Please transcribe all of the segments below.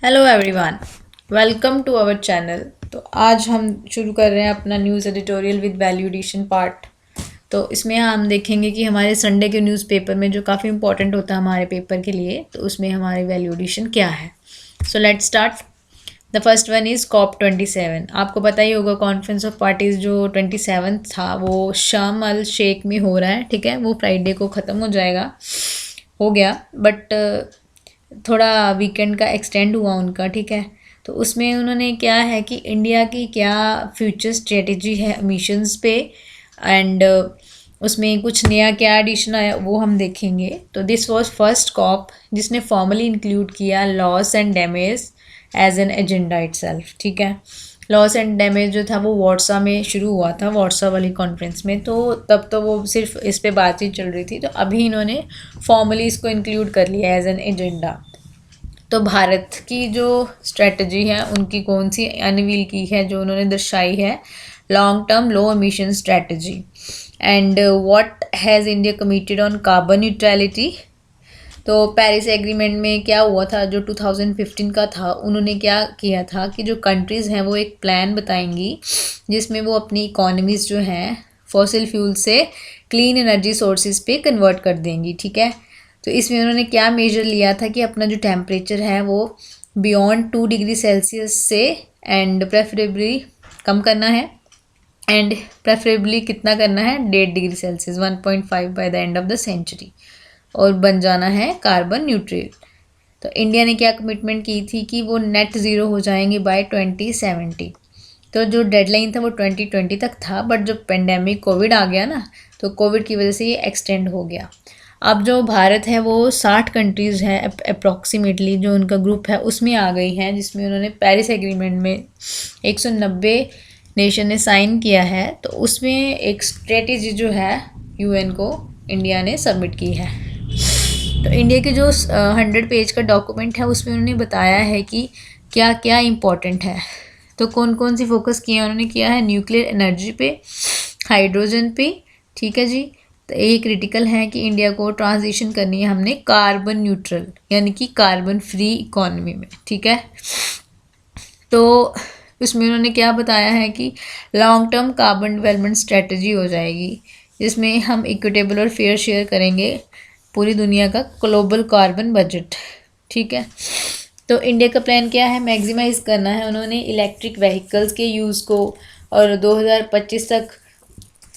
Hello everyone, welcome to our channel. तो आज हम शुरू कर रहे हैं अपना news editorial with value edition part. तो इसमें हम देखेंगे कि हमारे संडे के न्यूज़पेपर में जो काफ़ी इंपॉर्टेंट होता है हमारे पेपर के लिए, तो उसमें हमारे वैल्यू एडिशन क्या है। So let's start. The first one is COP27। आपको पता ही होगा कॉन्फ्रेंस ऑफ पार्टीज़ जो 27 था वो शार्म अल शेख में हो रहा है। ठीक है, वो फ्राइडे को ख़त्म हो जाएगा, हो गया, बट थोड़ा वीकेंड का एक्सटेंड हुआ उनका। ठीक है, तो उसमें उन्होंने क्या है कि इंडिया की क्या फ्यूचर स्ट्रेटजी है एमिशंस पे, एंड उसमें कुछ नया क्या एडिशन आया वो हम देखेंगे। तो दिस वाज फर्स्ट कॉप जिसने फॉर्मली इंक्लूड किया loss and damage as an agenda itself. ठीक है, लॉस एंड डैमेज जो था वो वार्सा में शुरू हुआ था, वार्सा वाली कॉन्फ्रेंस में। तो तब तो वो सिर्फ इस पे बातचीत चल रही थी, तो अभी इन्होंने फॉर्मली इसको इंक्लूड कर लिया एज एन एजेंडा। तो भारत की जो स्ट्रेटजी है उनकी कौन सी अनवील की है, जो उन्होंने दर्शाई है, long term low emission strategy. And what has India committed on carbon neutrality. तो पेरिस एग्रीमेंट में क्या हुआ था, जो 2015 का था, उन्होंने क्या किया था कि जो कंट्रीज़ हैं वो एक प्लान बताएंगी जिसमें वो अपनी इकोनॉमीज़ जो हैं फॉसिल फ्यूल से क्लीन एनर्जी सोर्सेज पे कन्वर्ट कर देंगी। ठीक है, तो इसमें उन्होंने क्या मेजर लिया था कि अपना जो टेम्परेचर है वो बियॉन्ड 2 डिग्री सेल्सियस से एंड प्रेफरेबली कम करना है, एंड प्रेफरेबली कितना करना है, 1.5 degree Celsius 1.5 by the end of the century, और बन जाना है कार्बन न्यूट्रल। तो इंडिया ने क्या कमिटमेंट की थी कि वो नेट ज़ीरो हो जाएंगे बाय 2070। तो जो डेडलाइन था वो 2020 तक था, बट जब पेंडेमिक कोविड आ गया ना, तो कोविड की वजह से ये एक्सटेंड हो गया। अब जो भारत है वो 60 कंट्रीज़ हैं अप्रॉक्सीमेटली, जो उनका ग्रुप है उसमें आ गई हैं, जिसमें उन्होंने पेरिस एग्रीमेंट में 190 नेशन ने साइन किया है। तो उसमें एक स्ट्रेटेजी जो है यूएन को इंडिया ने सबमिट की है। तो इंडिया के जो 100 पेज का डॉक्यूमेंट है उसमें उन्होंने बताया है कि क्या क्या इम्पोर्टेंट है। तो कौन कौन सी फोकस किया उन्होंने, किया है न्यूक्लियर एनर्जी पे, हाइड्रोजन पे। ठीक है जी, तो ये क्रिटिकल है कि इंडिया को ट्रांजिशन करनी है हमने कार्बन न्यूट्रल यानी कि कार्बन फ्री इकोनॉमी में। ठीक है, तो उसमें उन्होंने क्या बताया है कि long term carbon development strategy हो जाएगी, जिसमें हम इक्विटेबल और फेयर शेयर करेंगे पूरी दुनिया का ग्लोबल कार्बन बजट। ठीक है, तो इंडिया का प्लान क्या है, मैक्सिमाइज करना है उन्होंने इलेक्ट्रिक व्हीकल्स के यूज़ को, और 2025 तक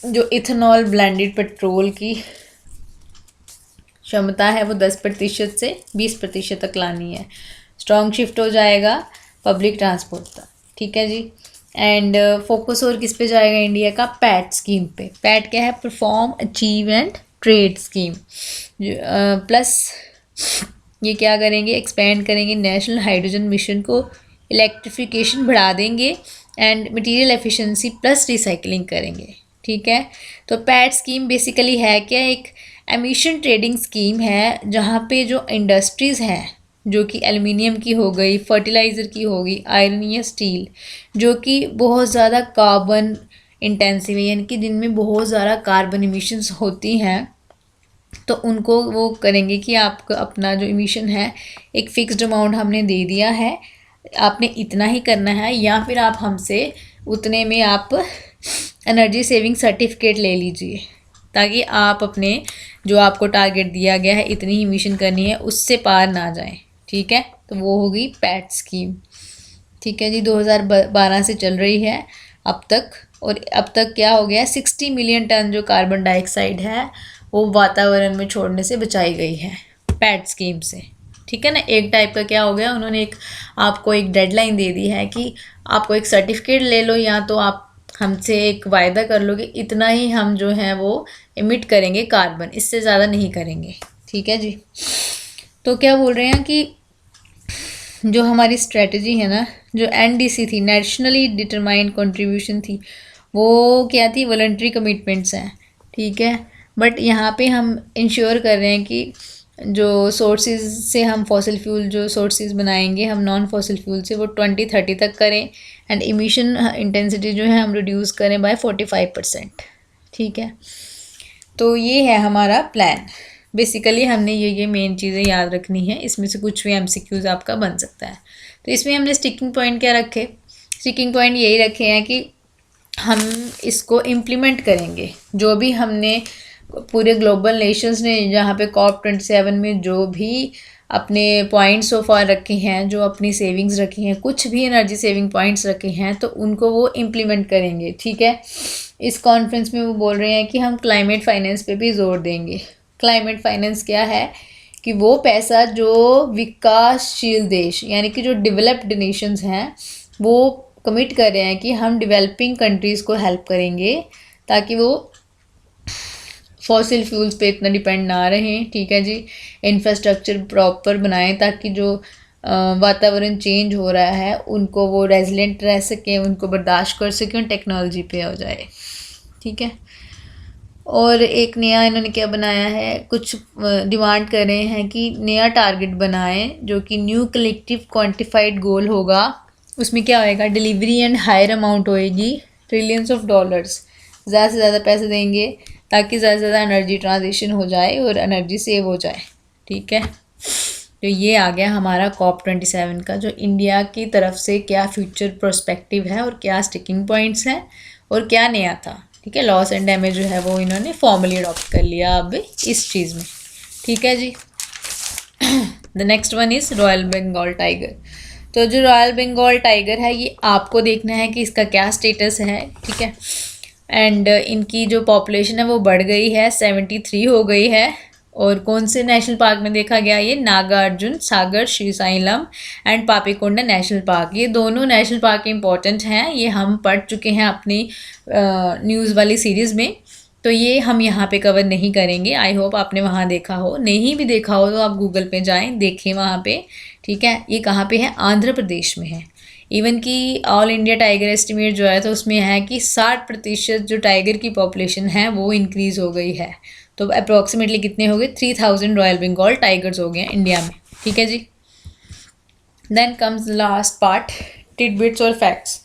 जो इथेनॉल ब्लेंडेड पेट्रोल की क्षमता है वो 10% से 20% तक लानी है। स्ट्रॉन्ग शिफ्ट हो जाएगा पब्लिक ट्रांसपोर्ट का। ठीक है जी, एंड फोकस और किस पे जाएगा इंडिया का, पैट स्कीम पे। पैट क्या है, perform achieve and trade scheme. Plus ये क्या करेंगे, एक्सपेंड करेंगे नेशनल हाइड्रोजन मिशन को, इलेक्ट्रिफिकेशन बढ़ा देंगे, and material efficiency plus recycling करेंगे। ठीक है, तो पैट स्कीम बेसिकली है क्या, एक एमिशन ट्रेडिंग स्कीम है जहाँ पे जो इंडस्ट्रीज़ हैं, जो कि एल्युमिनियम की हो गई, फर्टिलाइज़र की हो गई, आयरन या स्टील, जो कि बहुत ज़्यादा कार्बन इंटेंसिव है, यानी कि जिनमें बहुत ज़्यादा कार्बन इमिशंस होती हैं, तो उनको वो करेंगे कि आपका अपना जो इमिशन है एक फ़िक्स्ड अमाउंट हमने दे दिया है, आपने इतना ही करना है, या फिर आप हमसे उतने में आप एनर्जी सेविंग सर्टिफिकेट ले लीजिए, ताकि आप अपने जो आपको टारगेट दिया गया है इतनी ही इमिशन करनी है उससे पार ना जाएं। ठीक है, तो वो होगी पैट स्कीम। ठीक है जी, 2012 से चल रही है अब तक, और अब तक क्या हो गया, 60 मिलियन टन जो कार्बन डाइऑक्साइड है वो वातावरण में छोड़ने से बचाई गई है पैट स्कीम से। ठीक है ना, एक टाइप का क्या हो गया, उन्होंने एक आपको एक डेडलाइन दे दी है कि आपको एक सर्टिफिकेट ले लो, या तो आप हमसे एक वायदा कर लो कि इतना ही हम जो है वो इमिट करेंगे कार्बन, इससे ज़्यादा नहीं करेंगे। ठीक है जी, तो क्या बोल रहे हैं कि जो हमारी स्ट्रेटजी है ना, जो एनडीसी थी, नेशनली डिटरमाइंड कंट्रीब्यूशन थी, वो क्या थी, वॉलंटरी कमिटमेंट्स हैं। ठीक है, बट यहाँ पे हम इंश्योर कर रहे हैं कि जो सोर्सेज से हम फॉसिल फ्यूल जो सोर्सेज बनाएंगे, हम नॉन फॉसिल फ्यूल से, वो 2030 तक करें, एंड इमिशन इंटेंसिटी जो है हम रिड्यूस करें बाय 45%। ठीक है, तो ये है हमारा प्लान। बेसिकली हमने ये मेन चीज़ें याद रखनी है, इसमें से कुछ भी एमसीक्यूज़ आपका बन सकता है। तो इसमें हमने स्टिकिंग पॉइंट क्या रखे, स्टिकिंग पॉइंट यही रखे हैं कि हम इसको इम्प्लीमेंट करेंगे, जो भी हमने पूरे ग्लोबल नेशंस ने जहाँ पे COP27 में जो भी अपने पॉइंट्स सो फार रखे हैं, जो अपनी सेविंग्स रखी हैं, कुछ भी एनर्जी सेविंग पॉइंट्स रखे हैं, तो उनको वो इम्प्लीमेंट करेंगे। ठीक है, इस कॉन्फ्रेंस में वो बोल रहे हैं कि हम क्लाइमेट फाइनेंस पे भी जोर देंगे। क्लाइमेट फाइनेंस क्या है कि वो पैसा जो विकासशील देश यानी कि जो डेवलप्ड नेशंस हैं वो कमिट कर रहे हैं कि हम डेवलपिंग कंट्रीज़ को हेल्प करेंगे ताकि वो फॉसिल फ्यूल्स पे इतना डिपेंड ना रहें। ठीक है जी, इंफ्रास्ट्रक्चर प्रॉपर बनाएं ताकि जो वातावरण चेंज हो रहा है उनको वो रेजिलेंट रह सकें, उनको बर्दाश्त कर सकें, टेक्नोलॉजी पे हो जाए। ठीक है, और एक नया इन्होंने क्या बनाया है, कुछ डिमांड कर रहे हैं कि नया टारगेट बनाएं जो कि न्यू कलेक्टिव क्वांटिफाइड गोल होगा। उसमें क्या होएगा, डिलीवरी एंड हायर अमाउंट होएगी, ट्रिलियंस ऑफ डॉलर्स, ज़्यादा से ज़्यादा पैसे देंगे ताकि ज़्यादा से ज़्यादा एनर्जी ट्रांजिशन हो जाए और एनर्जी सेव हो जाए। ठीक है, तो ये आ गया हमारा COP27 का, जो इंडिया की तरफ से क्या फ्यूचर प्रोस्पेक्टिव है और क्या स्टिकिंग पॉइंट्स हैं और क्या नया था। ठीक है, लॉस एंड डैमेज जो है वो इन्होंने फॉर्मली अडॉप्ट कर लिया अब इस चीज़ में। ठीक है जी। The next one is royal Bengal tiger. तो जो रॉयल बंगाल टाइगर है ये आपको देखना है कि इसका क्या स्टेटस है। ठीक है, एंड इनकी जो पॉपुलेशन है वो बढ़ गई है, 73 हो गई है। और कौन से नेशनल पार्क में देखा गया, ये Nagarjuna Sagar, Srisailam and Papikonda national park. ये दोनों नेशनल पार्क इंपॉर्टेंट हैं, ये हम पढ़ चुके हैं अपनी न्यूज़ वाली सीरीज़ में, तो ये हम यहाँ पे कवर नहीं करेंगे। आई होप आपने वहाँ देखा हो, नहीं भी देखा हो तो आप गूगल पे जाएं, देखें वहाँ पे। ठीक है, ये कहाँ पे है, आंध्र प्रदेश में है। इवन कि ऑल इंडिया टाइगर एस्टिमेट जो है तो उसमें है कि 60% जो टाइगर की पॉपुलेशन है वो इंक्रीज़ हो गई है। तो अप्रॉक्सीमेटली कितने हो गए, 3000 रॉयल बंगाल टाइगर्स हो गए हैं इंडिया में। ठीक है जी। Then comes last part, tidbits और फैक्ट्स।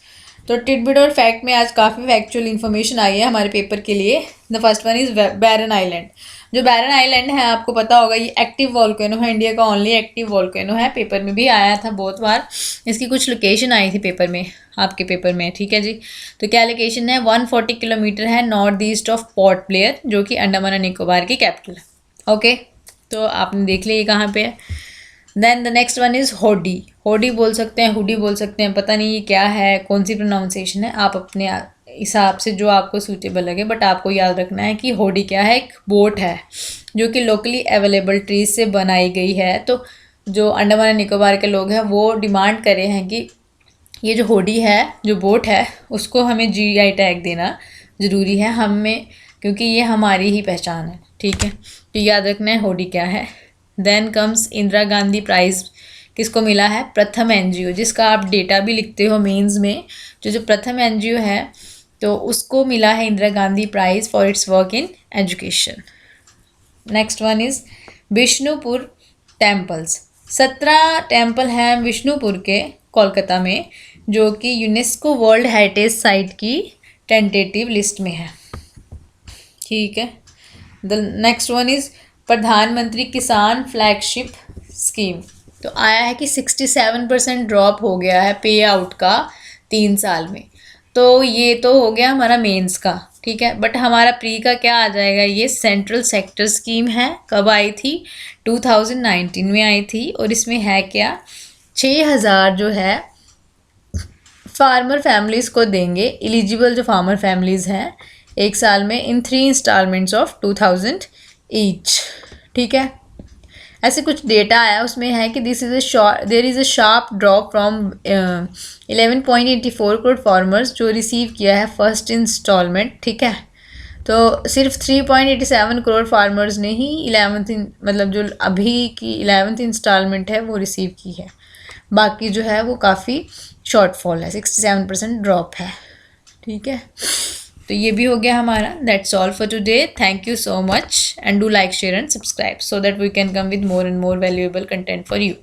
तो टिडबिट और फैक्ट में आज काफ़ी फैक्चुअल इन्फॉर्मेशन आई है हमारे पेपर के लिए। The first one is Barren Island. जो बैरन आइलैंड है आपको पता होगा ये एक्टिव वॉल्केनो है, इंडिया का ओनली एक्टिव वॉल्केनो है। पेपर में भी आया था बहुत बार, इसकी कुछ लोकेशन आई थी पेपर में, आपके पेपर में। ठीक है जी, तो क्या लोकेशन है, 140 किलोमीटर है north east of port Blair, जो कि अंडमान एंड निकोबार की कैपिटल है। ओके, तो आपने देख लिया ये कहाँ पे है। Then the next one is Hodi. Hodi बोल सकते हैं, हुडी बोल सकते हैं, पता नहीं ये क्या है, कौन सी प्रोनाउंसिएशन है, आप अपने हिसाब से जो आपको सूटेबल लगे, बट आपको याद रखना है कि होडी क्या है, एक बोट है जो कि लोकली अवेलेबल ट्रीज से बनाई गई है। तो जो अंडमान एंड निकोबार के लोग हैं वो डिमांड कर रहे हैं कि ये जो होडी है, जो बोट है, उसको हमें GI टैग देना ज़रूरी है हमें, क्योंकि ये हमारी ही पहचान है। ठीक है, तो याद रखना है होडी क्या है। Then comes Indira Gandhi prize, किसको मिला है, प्रथम NGO, जिसका आप डेटा भी लिखते हो मेंस में। जो प्रथम NGO है तो उसको मिला है Indira Gandhi prize for its work in education. Next one is Vishnupur temples. 17 temple हैं विष्णुपुर के कोलकाता में, जो कि यूनेस्को वर्ल्ड हेरिटेज साइट की टेंटेटिव लिस्ट में है। ठीक है, द नेक्स्ट वन इज़ प्रधानमंत्री किसान फ्लैगशिप स्कीम। तो आया है कि 67% ड्रॉप हो गया है पे आउट का 3 साल में। तो ये तो हो गया हमारा मेंस का। ठीक है, बट हमारा प्री का क्या आ जाएगा, ये सेंट्रल सेक्टर स्कीम है। कब आई थी, 2019 में आई थी। और इसमें है क्या, 6000 जो है फार्मर फैमिलीज़ को देंगे, एलिजिबल जो फार्मर फैमिलीज़ हैं, 1 साल में इन 3 इंस्टॉलमेंट्स ऑफ 2000 ईच। ठीक है, ऐसे कुछ डेटा आया, उसमें है कि there is a sharp drop from 11.84 crore farmers जो रिसीव किया है फर्स्ट इंस्टॉलमेंट। ठीक है, तो सिर्फ 3.87 करोड़ फार्मर्स ने ही 11th मतलब जो अभी की 11th इंस्टॉलमेंट है वो रिसीव की है। बाकी जो है वो काफ़ी शॉर्टफॉल है, 67% ड्रॉप है। ठीक है, तो ये भी हो गया हमारा। That's all for today. Thank you so much and do like, share and subscribe so that we can come with more and more valuable content for you.